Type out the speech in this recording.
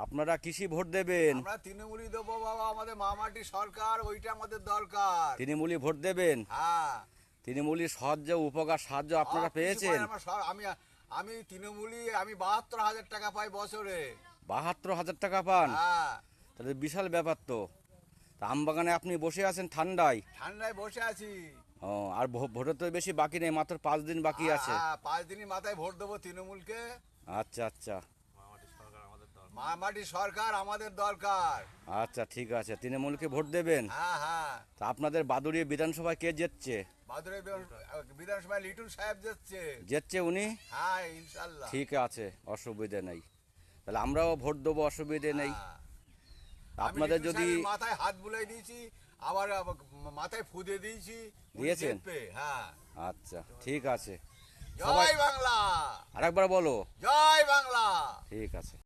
আপনারা কিসে ভোট দেবেন? আমরা তৃণমূলই দেবো বাবা, আমাদের মামাটি সরকার, ওইটা আমাদের দরকার। তৃণমূলই ভোট দেবেন? হ্যাঁ, তৃণমূলীর সাহায্য উপকার সাহায্য আপনারা সব কিছু পেয়েছেন? পাই আমরা, আমি আমি তৃণমূলই, আমি 72,000 টাকা পাই বছরে। 72,000 টাকা পান? হ্যাঁ, তাহলে বিশাল ব্যাপার তো। তা আমবাগানে আপনি বসে আছেন ঠান্ডায়। ঠান্ডায় বসে আছি। ও, আর ভোটের তো বেশি বাকি নেই, মাত্র 5 দিন বাকি আছে। হ্যাঁ, 5 দিনই মাথায় ভোট দেবো তৃণমূলকে। আচ্ছা আচ্ছা মামাটি সরকার আমাদের দরকার। আচ্ছা, ঠিক আছে, তৃণমূলকে ভোট দেবেন। হ্যাঁ হ্যাঁ, তা আপনাদের বাদুড়িয়া বিধানসভায় কে জিতছে? মাদুরাই বিধানসভায় লিটন সাহেব যাচ্ছে। জিতছে উনি? হ্যাঁ, ইনশাল্লাহ। ঠিক আছে, অসুবিধে নেই। তাহলে আমরাও ভোট দেবো, অসুবিধে নেই। হ্যাঁ। আপনাদের আমি লিটন যদি সাহেবের মাথায় হাত বুলাই দিয়েছি, আবার মাথায় ফুদে দিয়েছি, উনি দিয়েছেন? জিতবে। হ্যাঁ। আচ্ছা, ঠিক আছে। সবাই জয় বাংলা, আরেকবার বলো। জয় বাংলা। ঠিক আছে।